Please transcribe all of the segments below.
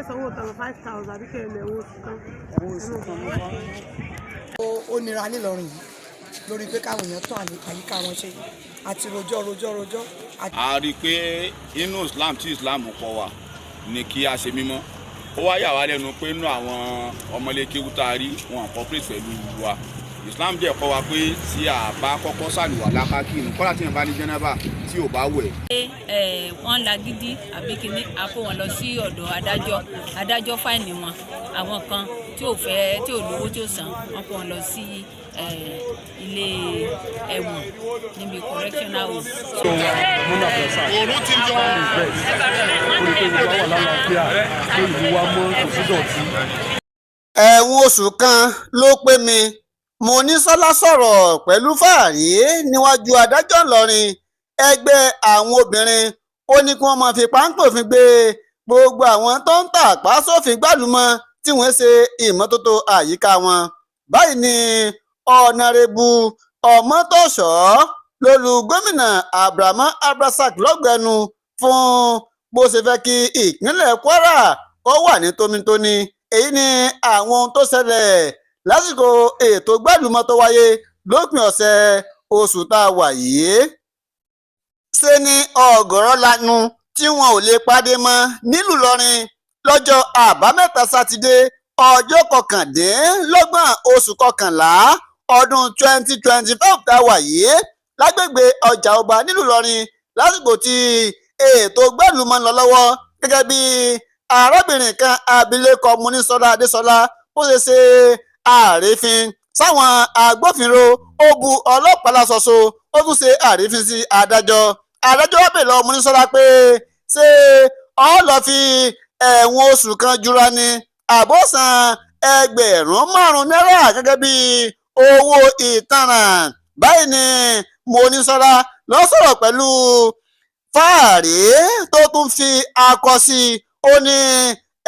sanwó tán 5,000 àbí kẹlẹ̀ owó kan. Ó nira nílọrin yìí lórí pé káwọn èèyàn tún àyíká wọn ṣe àti rojọ́. A rí i pé inú Islam tí Islam kọ́ wa ni kí a ṣe mímọ́. Ó wá yà wá lẹ́nu pé inú àwọn ọmọlékéwú tá a rí wọn cooperate pẹ̀lú wa. Islam jẹ́ kọ́ wa pé tí a bá kọ́kọ́ ṣàlùwàlá ká kírun kọ́lá tí yẹn bá ní jẹ́nàbà tí ò bá wẹ̀. Wọ́n lágídí àbí kíní a kó wọn lọ sí ọ̀dọ̀ adájọ́ fáìnì wọn àwọn kan tí ò fẹ́ tí ò lówó tí ò san wọ́n kó wọn lọ sí ilé ẹ̀wọ̀n níbi correctional home. Òòrùn ti jọ ẹ̀wọ̀n oṣù kan ló pé mi Monísọ́lá sọ̀rọ̀ pẹ̀lú fàárí níwájú adájọ́ Ìlọrin. Ẹgbẹ́ àwọn obìnrin ó ní kí wọ́n máa fi páńpẹ́ òfin gbé gbogbo àwọn tó ń tàpá sófin gbàlúmọ̀ tí wọ́n ṣe ìmọ́tótó àyíká wọn. Báyìí ni ọ̀nàrẹ́bù Ọmọ́tòṣọ́ lólu gómìnà Abraham Abrasak lọ́gbẹ̀ẹ́nu fún bó ṣe fẹ́ kí ìpínlẹ̀ Kwara ó wà ní tónítóní. Èyí ni àwọn ohun tó ṣẹlẹ̀ lásìkò ètò gbàlúmọ̀ tó wáyé lópin ọ̀sẹ̀ oṣù tá a wà yìí. Ṣé ni ọ̀gọ̀rọ̀ lanu tí wọn ò lè pàdé mọ́ nílùú Ìlọrin lọ́jọ́ àbámẹ́ta sátidé ọjọ́ 29 oṣù kọkànlá ọdún 2025 tá a wà yìí lágbègbè ọjà ọba nílùú Ìlọrin lásìkò tí ètò gbàlúmọ̀ ń lọ lọ́wọ́ gẹ́gẹ́ bí arábìnrin kan abilékọ Monísọ́lá Adésọlá ó ṣe àrífín sáwọn agbófinró ó bu ọlọ́pàá láṣọṣo ó tún ṣe àrífín sí adájọ́ wá bèèrè lọ́wọ́ Monísọ́lá pé ṣé ó lọ fi ẹ̀wọ̀n oṣù kan jura ni àbọ̀sán ẹgbẹ̀rún 5 náírà gẹ́gẹ́ bí owó ìtanràn. Báyìí ni Monísọ́lá lọ sọ̀rọ̀ pẹ̀lú fáàrí tó tún fi akọ sí i ó ní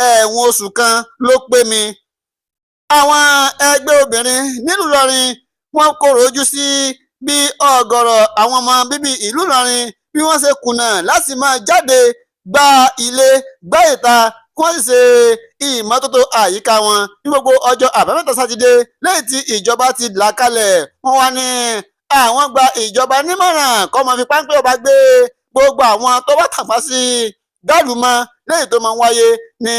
ẹ̀wọ̀n oṣù kan ló pé mi. Àwọn ẹgbẹ́ obìnrin nílùú Ìlọrin wọ́n kọ̀rọ̀ ojú sí bí ọ̀gọ̀rọ̀ àwọn ọmọ bíbí ìlú Ìlọrin bí wọ́n ṣe kùnà láti máa jáde gba ilé gba ìta kí wọ́n sì ṣe ìmọ́tótó àyíká wọn ní gbogbo ọjọ́ àbámẹ́ta sátidé lẹ́yìn tí ìjọba ti là kalẹ̀. Wọ́n wá ní àwọn gba ìjọba nímọ̀ràn kó máa fi páńpẹ́ ọba gbé gbogbo àwọn tó bá tàpá sí gbàlúmọ̀ lẹ́yìn tó máa ń wáyé ní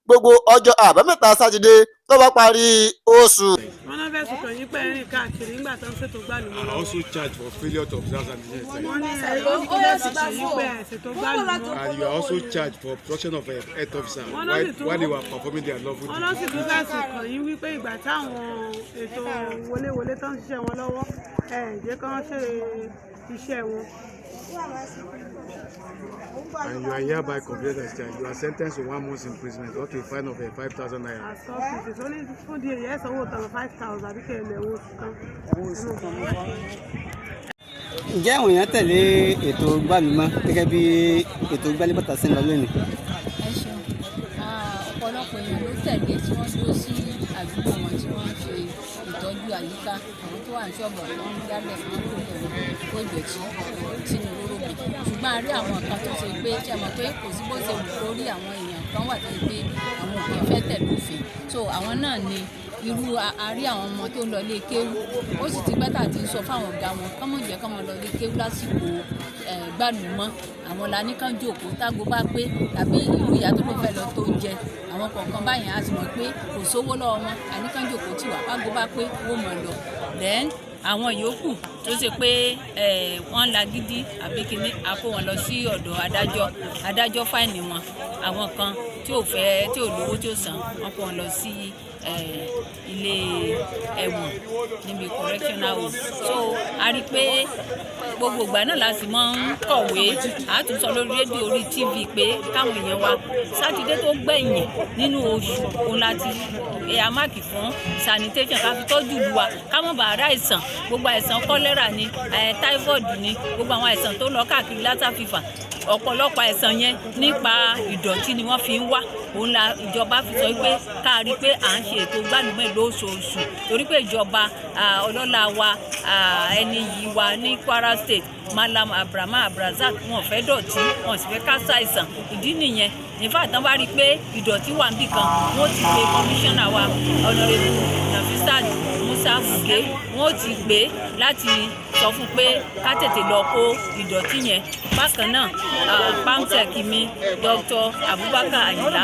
gbogbo ọjọ́ àbámẹ́ta sátidé tó bá parí oṣù. Wọ́n náà fẹ̀sùn kàn yín pé ẹ̀rín káàkiri nígbà tó ń ṣètò gbàlúmọ̀. And also charged for failure to observe and wọ́n ní ẹ̀rọ fẹ̀sùn kàn yín pé ẹ̀ṣètò gbàlúmọ̀. and you are also charged for obstruction of a health officer while they were performing their lawful duty. wọ́n náà sì tún fẹ̀sùn kàn yín wípé ìgbà táwọn ètò wọléwọlé tó ń ṣiṣẹ́ wọn lọ́wọ́ jẹ́ kí wọ́n ṣe iṣẹ́ wọn. And you are hereby convicted as charged. You are sentenced to 1 month's imprisonment or a fine of 5,000 naira. Àsọ̀kùnfì tó ní fún díẹ̀ yẹ́ sanwó tán 5,000 àbí kẹlẹ̀ owó kan. Ǹjẹ́ àwọn èèyàn tẹ̀lé ètò gbàlúmọ̀ gẹ́gẹ́ bí ètò gbálíbọ̀tà sí ń lọ lónìí? Ẹ ṣeun ọ̀pọ̀lọpọ̀ èèyàn ló tẹ̀lé tí wọ́n dúró sí àdúgbò wọn tí wọ́n ń ṣe ìtọ́jú àyíká àwọn tó wà ní ṣọ́ọ̀bù àwọn ń dálẹ̀ fún kó ìdọ̀tí sínú olóró mi ṣùgbọ́n a rí àwọn kan tó ṣe pé ṣe mọ̀ pé kò sí bó ṣe wù kó rí àwọn èèyàn kan wà tó ṣe pé àwọn òkè fẹ́ tẹ̀lé òfin so àwọn náà ni irú àárí àwọn ọmọ tó ń lọ ilé kéwú ó sì ti bẹ́tà ti sọ fáwọn ọ̀gá wọn kọ́mọ̀ jẹ́ kọ́mọ lọ ilé kéwú lásìkò gbàlúmọ̀ àwọn la ní kán jókòó tágo bá pé tàbí irú ìyá tó ló fẹ́ lọ tó jẹ àwọn kọ̀ọ̀kan báyìí a sì mọ̀ pé kò sówó lọ́wọ́ wọn àní kán jókòó tì wá tágo bá pé owó mọ̀ lọ then àwọn yòókù tó ṣe pé wọ́n lágídí àbí kíní a kó wọn lọ sí ọ̀dọ̀ adájọ́ fáìnì wọn àwọn kan tí ò fẹ́ tí ò lówó tí ò san wọ́n kó wọn lọ sí ilé ẹ̀wọ̀n níbi correctional home so a rí i pé gbogbo ìgbà náà la sì máa ń kọ̀wé àtúnṣe lórí rédíò orí tv pé káwọn èèyàn wa sátidé tó gbẹ̀yìn nínú oṣù òun láti àmáàkì fún sanitation ká fi tọ́jú ìlú wa ká má bàa rá àìsàn gbogbo àìsàn kọ́lẹ́rà ni typhoid ni gbogbo àwọn àìsàn tó lọ káàkiri lassa fever ọ̀pọ̀lọpọ̀ àìsàn yẹn nípa ìdọ̀tí ni wọ́n fi ń wá òun la ìjọba fi sọ pé ká rí i pé à ń ṣe ètò gbàlúmọ̀ lóṣooṣù torí pé ìjọba ọlọ́lá wa ẹni yìí wa ní Kwara State Malam Abraham Abrazak wọn fẹ́ dọ̀tí wọn sì fẹ́ ká ṣàìsàn ìdí nìyẹn nífà tán bá rí i pé ìdọ̀tí wà níbì kan wọ́n ti pe kọmíṣánná wa ọ̀nàrẹ́bù Nafisat Musa Fuge wọ́n ti pè láti sọ fún pé ká tètè lọ kó ìdọ̀tí yẹn. Bákan náà pamsec mi Dr. Abubakar Ayinla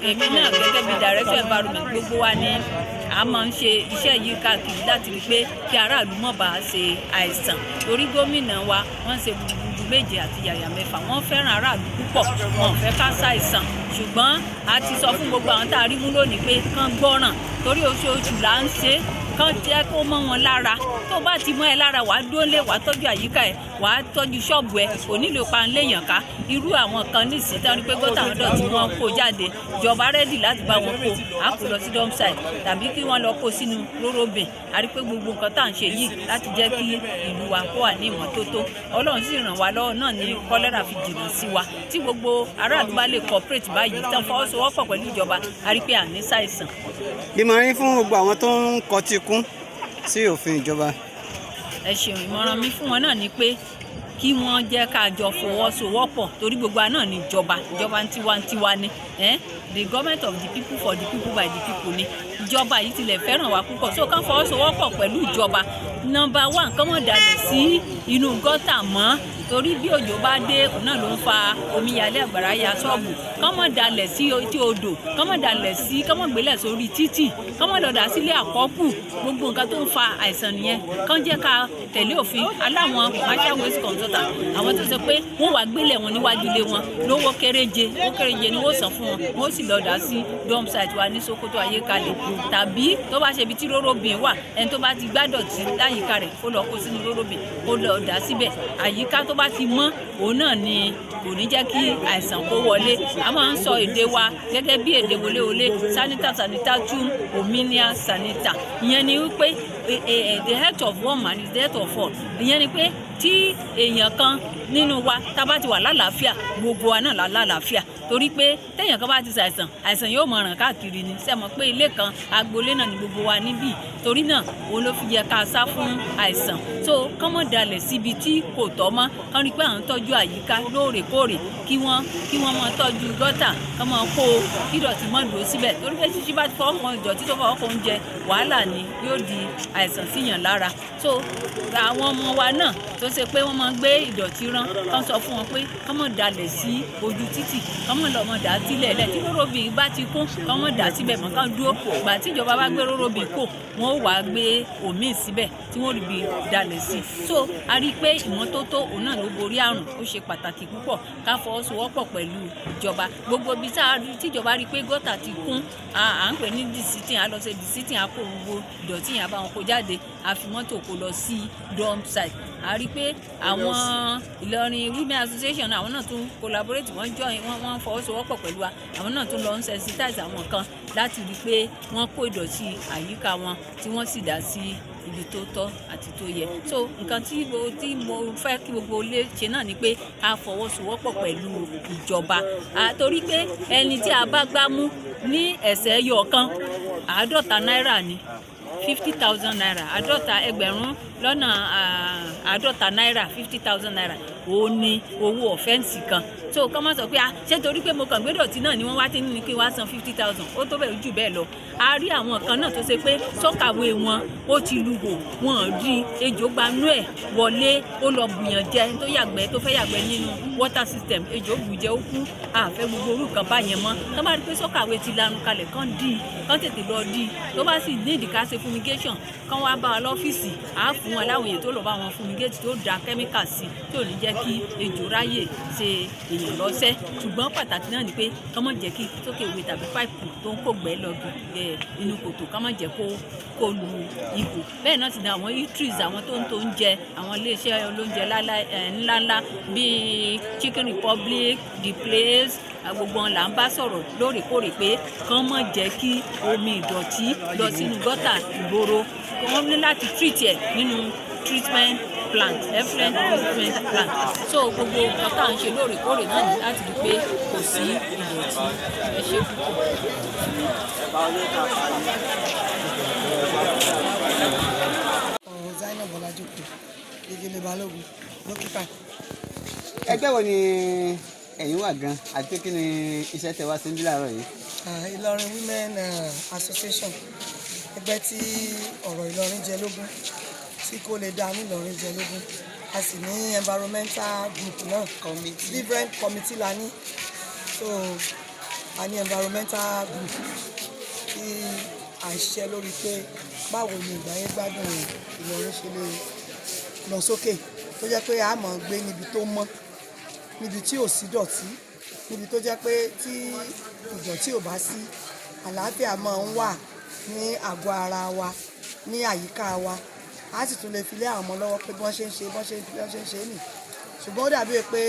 èmi náà gẹ́gẹ́ bí director environment gbogbo wa ni a máa ń ṣe iṣẹ́ yìí káàkiri láti rí i pé kí aráàlú má bàa ṣe àìsàn torí gómìnà wa wọ́n ṣe gbogbo méje àti yàyà mẹ́fà wọ́n fẹ́ràn aráàlú púpọ̀ wọn ò fẹ́ ká ṣàìsàn ṣùgbọ́n a ti sọ fún gbogbo àwọn tá a rí mú lónìí pé kán gbọ́ràn torí oṣooṣù là ń ṣe kán jẹ́ kó mọ́ wọn lára tó bá ti mọ́ ẹ lára wàá dóńlé wàá tọ́jú àyíká ẹ wàá tọ́jú ṣọ́ọ̀bù ẹ kò nílò panléèyàn ká irú àwọn kan nísìnyí tán ni pé gọ́tà àwọn dọ̀tí wọn kó jáde ìjọba rẹ́dì láti bá wọn kó a kò lọ sí dump site tàbí kí wọ́n lọ kó sínú rórobìn a rí pé gbogbo nǹkan tá à ń ṣe yìí láti jẹ́ kí ìlú wa kó wà ní ìmọ́tótó Ọlọ́run sì ràn wá lọ́wọ́ náà ní kọ́lẹ́rà fi jìnnà sí wa tí gbogbo aráàlú bá lè cooperate báyìí tán fọwọ́sowọ́pọ̀ pẹ̀lú ìjọba a rí pé à ní ṣàìsàn. ìmọ̀ràn fún gbogbo àwọn tó ń kọtí kún sí òfin ìjọba. ẹ ṣeun ìmọ̀ràn mi fún wọn náà ni pé kí wọ́n jẹ́ ká jọ fọwọ́sowọ́pọ̀ torí gbogbo àná ní ìjọba tiwantiwa ni the government of the people for the people by the people ni ìjọba yìí tilẹ̀ fẹ́ràn wa púpọ̀ so ká fọwọ́sowọ́pọ̀ pẹ̀lú ìjọba number one kán mọ̀ dalẹ̀ sí inú gọ́tà mọ́ torí bí òjò bá dé òun náà ló ń fa omíyalé àgbàrá ya ṣọ́ọ̀bù kán mọ̀ dalẹ̀ sí etí odò kán mọ̀ dalẹ̀ sí kán mọ̀ gbélẹ̀ sórí títì kán mọ̀ lọ́dà sílé àkọ́kù gbogbo nǹkan tó ń fa àìsàn nìyẹn kán jẹ́ ká tẹ̀lé òfin aláwọn commercial waste consultant àwọn tó sọ pé wọ́n wá gbélẹ̀ wọn níwájú ilé wọn lówó kéréje ni wọ́n san fún wọn wọ́n sì lọ́dà sí dump site wa ní Sokoto Ayékalẹ̀ tàbí tó bá ṣe ibi tí rórobìn wà ẹni tó bá ti gbádọ̀tí láyìíká rẹ̀ kó lọ kó sínú rórobìn kó lọ́dà síbẹ̀ àyíká tó bá ti mọ́ òun náà ni kò ní jẹ́ kí àìsàn kó wọlé a máa ń sọ èdè wa gẹ́gẹ́ bí èdè wọléwọlé sanitatum hominia sanita ìyẹn ni wípé the health of one man is the health of all ìyẹn ni pé tí èèyàn kan nínú wa tá bá ti wà lálàáfíà gbogbo wa náà lálàáfíà torí pé téèyàn kan bá ti ṣàìsàn àìsàn yóò mọ ràn káàkiri ni ṣe mọ̀ pé ilé kan agboolé náà ni gbogbo wa níbí torí náà òun ló fi yẹ ká sá fún àìsàn so kán mọ̀ dalẹ̀ síbi tí kò tọ́ mọ́ kán rí pé à ń tọ́jú àyíká lóòrèkóòrè kí wọ́n mọ̀ tọ́jú gọ́tà kán mọ̀ kó kí ìdọ̀tí mọ̀ dúró síbẹ̀ torí pé títí bá ti fọwọ́ kan ìdọ̀tí tó fọwọ́ kan oúnjẹ wàhálà ni yóò di àìsàn síyàn lára so àwọn ọmọ wa náà tó ṣe pé wọ́n máa ń gbé ìdọ̀tí rán kán sọ fún wọn pé kán mọ̀ dalẹ̀ sí ojú títì kán mọ̀ lọ́mọ dà sílẹ̀ lẹ̀ tí rórobì bá ti kún kán mọ̀ dà síbẹ̀ mọ́ kán dúró gbà tí ìjọba bá gbé rórobì kò wọ́n ó wàá gbé òmíì síbẹ̀ tí wọ́n rí bí dalẹ̀ sí so a rí i pé ìmọ́tótó òun náà ló borí àrùn ó ṣe pàtàkì púpọ̀ ká fọwọ́sowọ́pọ̀ pẹ̀lú ìjọba gbogbo ibi tí ìjọba rí i pé gọ́tà ti kún à ń pè ní disitin a lọ ṣe disitin a kó gbogbo ìdọ̀tí yẹn a bá wọn kó jáde a fi mọ́tò kó lọ sí dump site a rí i pé àwọn Ìlọrin Women Association àwọn náà tún collaborate wọ́n fọwọ́sowọ́pọ̀ pẹ̀lú wa àwọn náà tún lọ ń sensitize àwọn kan láti rí i pé wọ́n kó ìdọ̀tí àyíká wọn tí wọ́n sì dá sí ibi tó tọ́ àti tó yẹ so nǹkan tí mo fẹ́ kí gbogbo ilé ṣe náà ni pé ká fọwọ́sowọ́pọ̀ pẹ̀lú ìjọba torí pé ẹni tí a bá gbá mú ní ẹ̀sẹ̀ ẹyọ kan 50 náírà ni 50,000 naira ẹgbẹ̀rún lọ́nà 50 náírà 50,000 naira òun ni owó ọ̀fẹ́ǹsì kan so kọ́ máa sọ pé ṣé torí pé mo kàn gbé dọ̀tí náà ni wọ́n wá tí ní kí wọ́n á san 50,000 ó tó bẹ̀rù jù bẹ́ẹ̀ lọ a rí àwọn kan náà tó ṣe pé sọ́kàwé wọn ó ti lu hò wọn rí ejò gbanú ẹ̀ wọlé ó lọ bùyàn jẹ tó fẹ́ yàgbẹ́ nínú water system ejò bùjẹ ó kú àfẹ́ gbogbo orú kan báyẹn mọ́ tó bá rí pé sọ́kàwé ti lanu kalẹ̀ kán tètè lọ dí tó bá sì ní ìdíkà ṣe fumigation kán wá bá wa lọ́fíìsì àá fún wọn láwọn èèyàn tó lọ bá wọn fumigate tó da kẹ́míkà sí tí ò ní jẹ́ kí ejò ráyè ṣe èèyàn lọ́sẹ̀ ṣùgbọ́n pàtàkì náà ni pé kán má jẹ́ kí sókè ìwé tàbí páìpù tó ń kó gbẹ́ lọ inú kòtò kán má jẹ́ kó lu ihò bẹ́ẹ̀ náà sì ni àwọn eateries àwọn tó ń tó oúnjẹ àwọn iléeṣẹ́ olóúnjẹ ńláńlá bíi Chicken Republic The Place gbogbo wọn là ń bá sọ̀rọ̀ lóòrèkóòrè pé kán má jẹ́ kí omi ìdọ̀tí lọ sínú gọ́tà ìgboro wọ́n ní láti treat ẹ̀ nínú treatment plant effluent treatment plant so gbogbo nǹkan tá à ń ṣe lóòrèkóòrè náà ní láti rí pé kò sí ìdọ̀tí ẹ ṣe púpọ̀. Zainab Bọ́lájókòó Gegele Balógun dókítà. ẹgbẹ́ wo ni ẹ̀yin wà gan àti pé kí ni iṣẹ́ tẹ wá sí níbí láàárọ̀ yìí. Ìlọrin Women Association, ẹgbẹ́ tí ọ̀rọ̀ Ìlọrin jẹ lógún tí kò lè dá ní Ìlọrin jẹ lógún. A sì ní environmental group náà, different committee la ní. So a ní environmental group tí à ń ṣiṣẹ́ lórí pé báwo ni ìgbáyé gbádùn Ìlọrin ṣe lè lọ sókè, tó jẹ́ pé a máa gbé níbi tó mọ́, níbi tí ò sí dọ̀tí, níbi tó jẹ́ pé tí ìdọ̀tí ò bá sí, àlàáfíà máa ń wà ní àgọ́ ara wa, ní àyíká wa. A sì tún lè fi lé àwọn ọmọ lọ́wọ́ pé bí wọ́n ṣe ń ṣe nì. Ṣùgbọ́n ó dàbí pé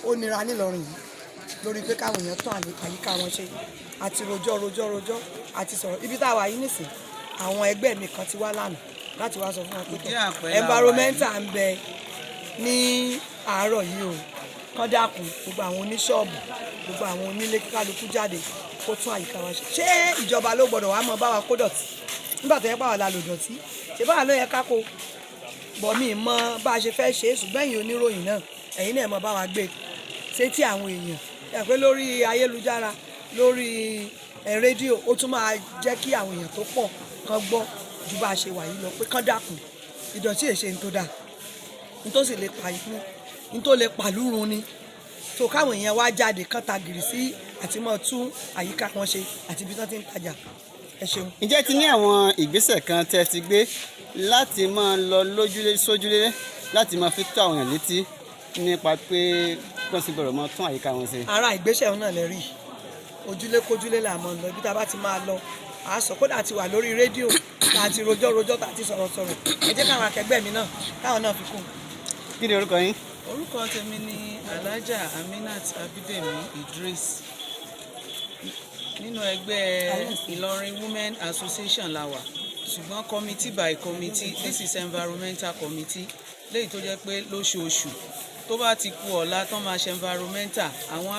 ó nira nílọrin yìí lórí pé káwọn èèyàn tún àyíká wọn ṣe. Àti rojọ́ àti sọ̀rọ̀. Ibi tá a wà yìí nìsín, àwọn ẹgbẹ́ mi kan ti wá lánàá láti wá sọ fún wọn pé environmental ń bẹ ní àárọ̀ yìí o, kán dákun gbogbo àwọn oníṣọ́ọ̀bù, gbogbo àwọn onílé kíkálukú jáde kó tún àyíká wa ṣe. Ṣé ìjọba ló gbọdọ̀ wá mọ bá wa kó dọ̀tí nígbà tó yẹ pàwọn la lò dọ̀tí? Ṣé báwa ló yẹ ká kó? Bọ̀ mí mọ bá a ṣe fẹ́ ṣe é, ṣùgbọ́n ẹ̀yin oníròyìn náà, ẹ̀yin náà mọ bá wa gbé sétí àwọn èèyàn. Ẹ pé lórí ayélujára, lórí rédíò, ó tún máa jẹ́ kí àwọn èèyàn tó pọ̀ kan gbọ́ ju bá a ṣe wà yìí lọ, pé kán dákun ìdọ̀tí èṣe ní tó dáa, ní tó sì lè pa ikú, ní tó lè pàlúrun ni. So káwọn èèyàn wá jáde kán ta gìrì sí àti mọ́ tún àyíká wọn ṣe àti ibi tí wọ́n ti ń tajà. Ẹ ṣeun. Ǹjẹ́ ti ní àwọn ìgbésẹ̀ kan tẹ́ ti gbé láti máa lọ lójúlé sójúlé láti máa fi tó àwọn èèyàn létí nípa pé wọ́n sì gbọ́dọ̀ máa tún àyíká wọn ṣe? Ara ìgbésẹ̀ náà lè rí ojúlé kójúlé là mọ̀ lọ, ibi tá a bá ti máa lọ a sọ, kódà ti wà lórí rédíò tá a ti rojọ́ tá a ti sọ̀rọ̀. Ẹ jẹ́ káwọn akẹgbẹ́ mi náà káwọn náà fi kún. Kí ni orúkọ yín? Orúkọ tèmi ni Alhaja Aminat Abidemi Idris. Nínú ẹgbẹ́ Ìlọrin Women Association la wà, ṣùgbọ́n committee by committee, this is environmental committee, léyìí tó jẹ́ pé lóṣooṣù tó bá ti kù ọ̀la tán máa ṣe environmental, àwọn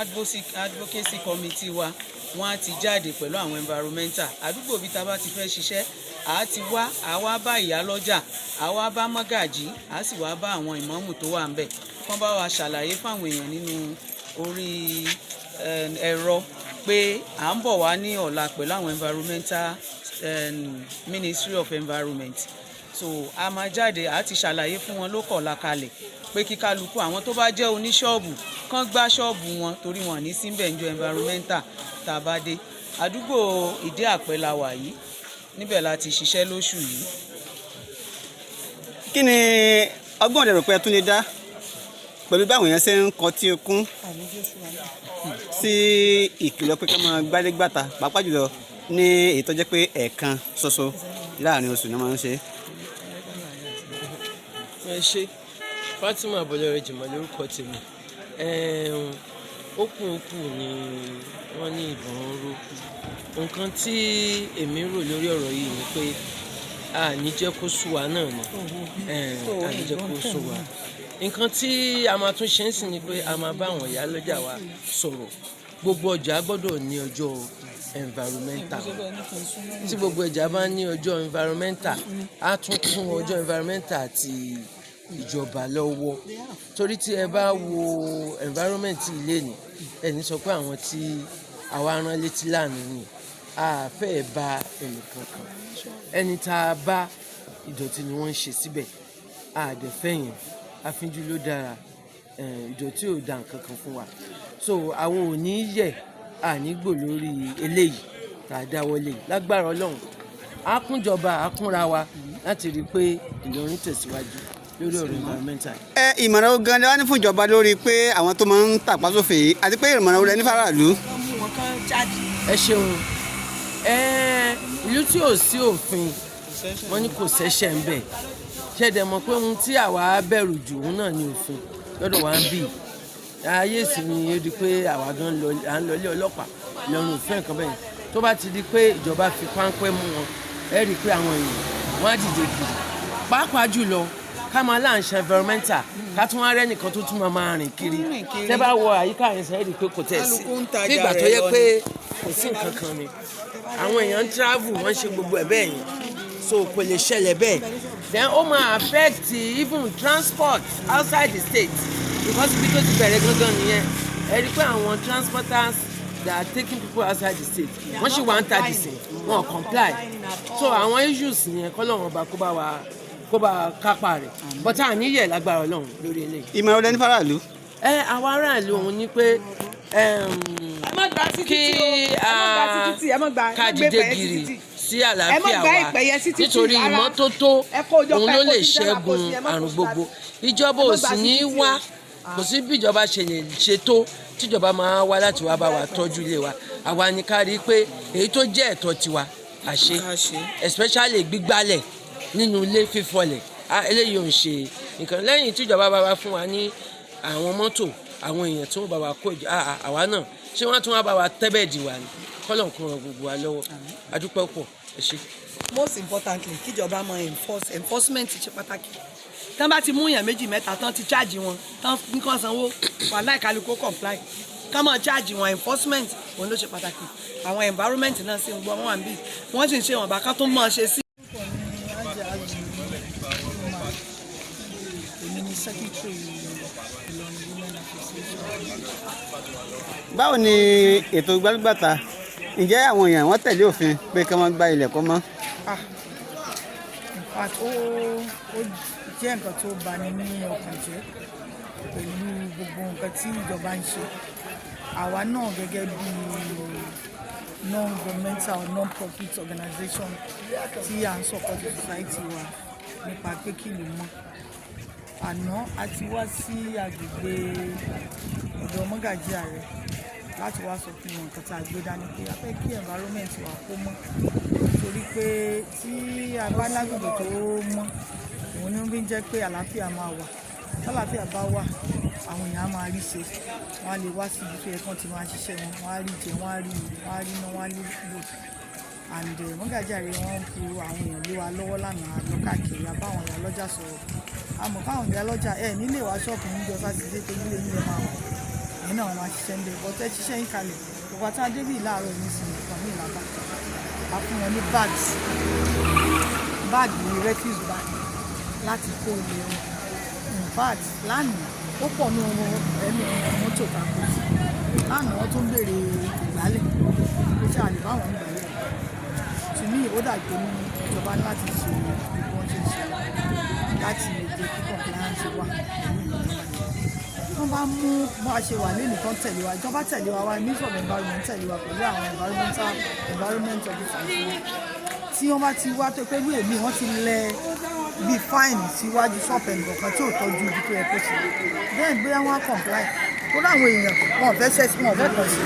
advocacy committee wa wọ́n á ti jáde pẹ̀lú àwọn environmental. Àdúgbò bí ta bá ti fẹ́ ṣiṣẹ́, àwa bá ìyálọ́jà, àwa bá mọ́gàjí, a sì wá bá àwọn ìmáàmù tó wà ń bẹ̀, kán bá wa ṣàlàyé fáwọn èèyàn nínú orí ẹ̀rọ pé à ń bọ̀ wá ní ọ̀la pẹ̀lú àwọn environmental Ministry of Environment. So a máa jáde, a ti ṣàlàyé fún wọn lókọ̀ọ̀la kalẹ̀ pé kí kálukú àwọn tó bá jẹ́ oníṣọ́ọ̀bù kán gbá ṣọ́ọ̀bù wọn, torí wọn ní síbẹ̀ ń jọ environmental tá a bá dé. Àdúgbò Ìdí Àpẹ́ la wà yìí, níbẹ̀ la ti ṣiṣẹ́ lóṣù yìí. Kí ni ọgbọ́n ìdẹ̀rù pé ẹ tún lè dá pẹ̀lú báwọn èèyàn ṣe ń kọtí okún sí ìkìlọ̀ pé ká máa gbálé gbàtà, pàápàá jùlọ ní èyí tó jẹ́ pé ẹ̀ẹ̀kan ṣoṣo láàrin oṣù ni wọ́n máa ń ṣe? Ẹ ṣé, Fatima Abọ́lẹ́rẹ́ Jimoh lórúkọ tèmi. Okùn ni wọ́n ní ìbọn ró. Nǹkan tí èmi rò lórí ọ̀rọ̀ yìí ni pé a ní jẹ́ kó sú wa náà ni, a ní jẹ́ kó sú wa. Nǹkan tí a máa tún ṣe ń sìn ni pé a máa bá àwọn ìyálọ́jà wa sọ̀rọ̀. Gbogbo ọjà gbọ́dọ̀ ní ọjọ́ environmental. Tí gbogbo ọjà bá ní ọjọ́ environmental, a tún kún ọjọ́ environmental àti ìjọba lọ́wọ́. Torí tí ẹ bá wo environment ilé ni, ẹni sọ pé àwọn tí àwa rán létí lánàá ni a fẹ́ bá ẹnìkankan. Ẹni tá a bá ìdọ̀tí ni wọ́n ń ṣe síbẹ̀, a dẹ̀ fẹ́yìn, àfínjú ló dára, ìdọ̀tí ò dá nǹkan kan fún wa. So àwọn ò ní yẹ̀, ànígbò lórí eléyìí tá a dáwọ́lé. Lágbára Ọlọ́run, a kúnjọba, a kúnra wa láti rí i pé Ìlọrin tẹ̀síwájú lórí ọ̀rọ̀ environmental. Ìmọ̀ràn gan-an wá ní fún ìjọba lórí pé àwọn tó máa ń tàpá sófin yìí, àti pé ìmọ̀ràn rẹ ní faraàlú. Ẹ ṣeun. Ìlú tí ò sí òfin, wọ́n ní kò ṣẹ̀ṣẹ̀ ń bẹ̀. Ṣẹ̀dẹ̀ mọ̀ pé ohun tí àwa bẹ̀rù jù òun náà ni òfin lọ́dọ̀ wa ń bì. Ayé sì ni ó di pé àwa gan à ń lọ ilé ọlọ́pàá lọ́rùn òfin nǹkan bẹ́ẹ̀. Tó bá ti di pé ìjọba fi páńpẹ́ mú wọn, ẹ rí i pé àwọn èèyàn wọ́n á dìde gidi. Pàápàá jùlọ ká máa láǹṣe environmental, ká tún wá rẹ́ nìkan tó tún máa rìn kiri. Tẹ́ bá wọ àyíká yẹn sẹ́yìn rí i pé kò tẹ̀ sí. Bí ìgbà tó yẹ pé kò sí nǹkan kan ni. Àwọn èèyàn ń travel, wọ́n ṣe gbogbo ẹ̀ bẹ́ẹ̀ yẹn. So kò lè ṣẹlẹ̀ bẹ́ẹ̀. Then ó máa affect even transport outside the state. because ibi tó ti bẹ̀rẹ̀ gangan nìyẹn ẹ rí i pé àwọn transporters that are taking people outside the state wọ́n sì wá ń ta dìsẹ̀ wọn comply so àwọn issues yẹn kọ́lọ́run ọba kó bá kápá rẹ̀ but a níyẹ̀ lágbára Ọlọ́run lórí eléyìí. ìmọ̀ ọ̀rẹ́ ní faraàlú. àwọn aráàlú òun ni pé kí ká dìde gìrì sí àlàáfíà wa nítorí ìmọ́tótó òun ló lè ṣẹ́gun àrùn gbogbo ìjọba ò sì ní wá kò sí bí ìjọba ṣe lè ṣètò tíjọba máa wá láti wá bá wa tọ́jú ilé wa àwa ni ká rí i pé èyí tó jẹ́ ẹ̀tọ́ tiwa àṣe especially gbígbálẹ̀ nínú ilé fífọlẹ̀ eléyìí ò ń ṣe nǹkan lẹ́yìn tíjọba bá wa fún wa ní àwọn mọ́tò àwọn èèyàn tí wọ́n bá wa kó àwa náà ṣé wọ́n tún wá bá wa tẹ́bẹ̀dì wa ni kọ́lọ̀ kó ran gbogbo wa lọ́wọ́ adúpẹ́ pọ̀ ẹ ṣé. most importantly kíjọba mọ enforcement ṣe pàtàkì tán bá ti mú èèyàn méjì mẹ́ta tán ti charge wọn tán nǹkan sanwó wà láì kálukú comply ká máa charge wọn enforcement òun ló ṣe pàtàkì àwọn environment náà sì ń gbọ́ wọn wà níbí wọ́n sì ń ṣe ìwọ̀nba ká tó mọ̀ ṣe sí. èmi ni secretary Ìlọrin Women Association. báwo ni ètò gbálùgbàtà ǹjẹ́ àwọn èèyàn wọ́n tẹ̀lé òfin pé kí wọ́n gba ilẹ̀ kọ́ mọ́. in fact ó jẹ́ nǹkan tó bani ní ọkàn jẹ́ pẹ̀lú gbogbo nǹkan tí ìjọba ń ṣe àwa náà gẹ́gẹ́ bí non-governmental non-profit organization tí à ń support society wa nípa pé kí ló mọ́ àná a ti wá sí agbègbè ọ̀dọ̀ mọ́gàjí ààrẹ láti wá sọ fún wọn nǹkan tá a gbé dání pé a fẹ́ kí environment wa kó mọ́ torí pé tí a bá lágbègbè tó mọ́ òun ni ó fi ń jẹ́ pé àlàáfíà máa wà tálàáfíà bá wà àwọn èèyàn á máa rí ṣe wọ́n á lè wá sí ibi tó yẹ kán ti máa ṣiṣẹ́ wọn wọ́n á rí jẹ wọ́n á rí iná wọ́n á rí lò and mọ́gàjí ààrẹ wọ́n fi àwọn èèyàn lé wa lọ́wọ́ lánàá lọ káàkiri àbáwọn ìyá lọ́jà sọ̀rọ̀ àmọ́ káwọn ìyá lọ́jà nílé wa ṣọ́ọ̀bù níjọ sátidé tó nílé nílé máa wọ̀ ẹ̀yin náà máa ṣiṣẹ́ ń bẹ̀ bọ́tẹ́ ṣiṣẹ́ yín kalẹ̀ gbogbo àti adébí láàárọ̀ yìí sì nìkan ní ìlàbà a fún wọn ní báàgì refuse bag láti kó ilé wọn in fact lánàá ó pọ̀ ní ẹnu mọ́tò tako sí lánàá wọ́n tún béèrè ìgbálẹ̀ pé ṣe àlè báwọn ń gbálẹ̀ tù mí ó dàgbé ní ìjọba láti ṣe bí wọ́n ṣe ṣe láti lè jẹ́ kí compliance wà wọ́n bá mú bó a ṣe wà lẹ́nu kan tẹ̀lé wa ìjọba tẹ̀lé wa ministry of environment tẹ̀lé wa pẹ̀lú àwọn environment officers tí wọ́n bá ti wá tó pé ní èmi wọ́n ti lẹ bí fine síwájú ṣọ́ọ̀pù ẹnì kọ̀ọ̀kan tí ò tọ́jú ibi tó yẹ kó ṣe then bóyá wọ́n á comply tó láwọn èèyàn wọn ò fẹ́ ṣẹ́sí wọn ò fẹ́ kàn sí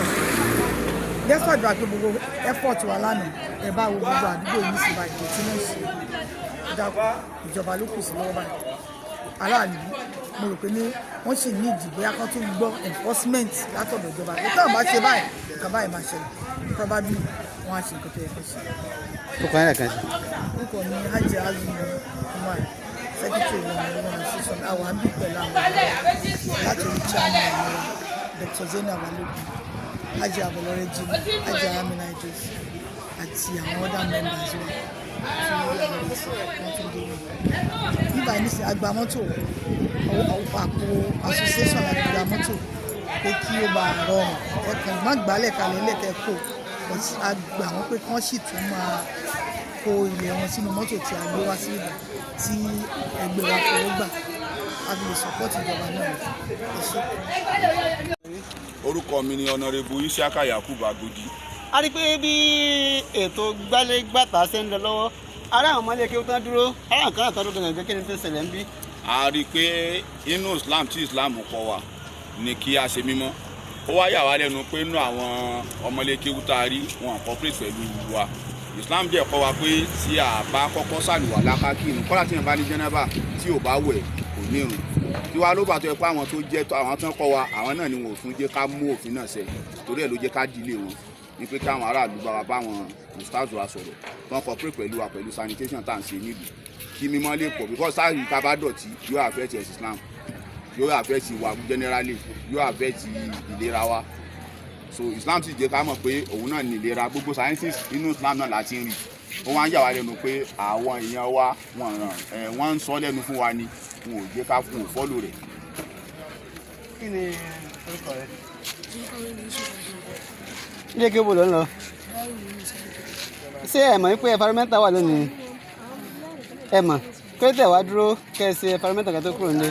despite the fact gbogbo effort wa lánàá ẹ bá wo gbogbo àdúgbò yìí sí báyìí kò tí wọ́n ṣe dákú ìjọba ló kù sí lọ́wọ́ báyìí aráàlú mo rò pé ní wọ́n sì ní ìdìbò yá kan tó ń gbọ́ enforcement látọ̀dọ̀ ìjọba pé táwọn bá ṣe báyìí nǹkan báyìí máa ṣẹlẹ̀ probably wọ́n á ṣe nǹkan tó yẹ kó ṣe. ó kọ́ ẹ̀rẹ̀ kan sí. orúkọ mi Hajj Azumi Umar secretary Ìlọrin Women Association àwọn àbí pẹ̀lú àwọn láti orí chairman àwọn Dr. Zainab Balogun Hajj Abolore Jimoh Hajj Amina Idris àti àwọn other members wa nígbà yìí ní agba mọ́tò àpò association àgbà mọ́tò pé kí ó bá rọrùn ẹ̀kan má gbálẹ̀ kalẹ̀ lẹ́kẹ̀ẹ́ kò àgbà wọn pé kán sì tún máa kó ilẹ̀ wọn sínú mọ́tò tí a gbé wá sí ìgbà tí ẹgbẹ́ wa fọwọ́ gbà a fi lè support ìjọba náà ẹ ṣé. orúkọ mi ni ọ̀nàrẹ́bù Isiaka Yakubu Agodi. a rí i pé bí ètò gbálẹ́gbàtà ṣe ń lọ lọ́wọ́ ará àwọn ọmọlé kí ó tán dúró ará nǹkan àtọ́dún gbẹ̀ngàn kí ni tó ṣẹlẹ̀ ń bí. a rí i pé inú Islam tí Islam kọ́ wa ni kí a ṣe mímọ́ ó wá yà wá lẹ́nu pé inú àwọn ọmọlé kéwú tá a rí wọn cooperate pẹ̀lú wa Islam jẹ́ kọ́ wa pé tí a bá kọ́kọ́ ṣàlùwà lákàkí inú kọ́lá tí yẹn bá ní jẹ́nẹ́bà tí ò bá wẹ̀ kò ní irun tí wàá ló bá tó yẹ pé àwọn tó jẹ́ àwọn tó ń kọ́ wa àwọn náà ni wọn ò tún jẹ́ ká mú òfin náà ṣẹ torí ẹ̀ ló jẹ́ ká dílé wọn ní pé káwọn aráàlú bá wa báwọn ustazu wa sọ̀rọ̀ tó ń cooperate pẹ̀lú wa pẹ̀lú sanitation tá à ń ṣe nílùú kí mímọ́ lè pọ̀ because sáà yìí ká bá dọ̀tí yóò affect Islam yóò affect wa generally yóò affect ìlera wa so Islam sì jẹ́ ká mọ̀ pé òun náà ní ìlera gbogbo sciences inú Islam náà láti ń rí ó wá ń yà wá lẹ́nu pé àwọn èèyàn wa wọ́n ń sọ lẹ́nu fún wa ni wọn ò jẹ́ ká fún òfọ́lò rẹ̀ kí ni orúkọ rẹ? Ilé kí ó bò ló ń lọ? Ṣé ẹ mọ̀ pé environmental wà lónìí? Ẹ mọ̀ kí ló tẹ̀ wá dúró kẹ́ ẹ ṣe environmental kan tó kúrò nílé?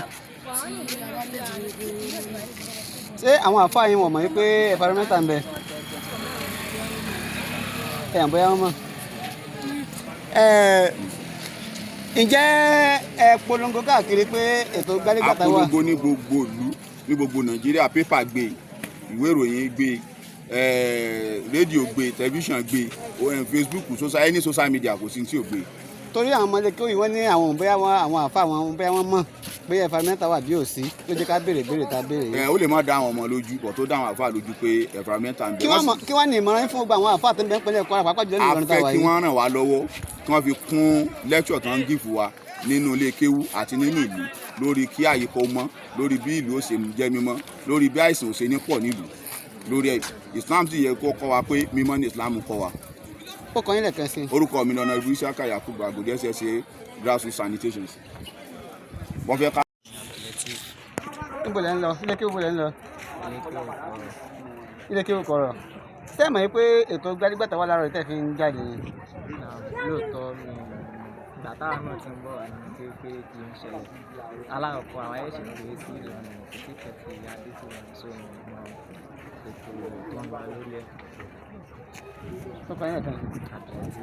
Ṣé àwọn àfáà yín wọ̀n mọ̀ pé environmental ń bẹ? Ẹ yàn bóyá wọ́n mọ̀. Ǹjẹ́ ẹ polongo káàkiri pé ètò gbálégbàtà wà? Apolongo ní gbogbo ìlú ní gbogbo Nàìjíríà, pépà gbé, ìwé ìròyìn gbé, rédíò gbé, tẹlifíṣàn gbé, Facebook, any social media kò sí tí ò gbé. Torí àwọn ọmọdé kí wọ́n ní àwọn bóyá àwọn àfa àwọn bóyá wọ́n mọ̀ bóyá environmental wà bí ò sí ló jẹ́ ká béèrè ta béèrè. Ó lè má dá àwọn ọmọ lójú bọ̀ tó dá àwọn àfa lójú pé environmental ń bẹ. Kí wọ́n ní ìmọ̀ràn fún gbogbo àwọn àfa tó ń bẹ ń pẹ́lẹ́ Kwara pàápàá jùlọ ní Ìlọrin tá a wà yìí. A fẹ́ kí wọ́n ràn wá lọ́wọ́ kí wọ́n fi kún lecture tó ń gífù wa nínú ilé kéwú àti nínú ìlú lórí kí àyíká ó mọ́, lórí bí ìlú ó ṣe jẹ́ mímọ́, lórí bí àìsàn ò ṣe ní pọ̀ nílùú, lórí Islam sì yẹ kó kọ́ wa pé mímọ́ ní Islam kọ́ wa. Ó kàn yín lẹ́ẹ̀kan sí. Orúkọ mi lọ́nà ìlú Isiaka Yakubu Agodi SSA grassroots sanitation. Wọ́n fẹ́ ká. Níbo lẹ́ ń lọ? Ilé kéwú lẹ́ ń lọ? Ilé kéwú kọ̀rọ̀. Ṣé ẹ mọ̀ pé ètò gbálégbàtà wà lára ìtẹ́ fi ń jáde ni? Lóòótọ́ ìgbà táwa náà ti ń bọ̀ wá ní pé kì í ṣẹlẹ̀. Alákọ̀ọ́kọ́ àwọn ẹ̀ṣẹ̀ ń gbé sí Ìlọrin kò sí kẹ̀kẹ́ adé sí wọn sóhun ètò tó ń lọ lórí ẹ̀. Ó kàn yín lẹ́ẹ̀kan sí.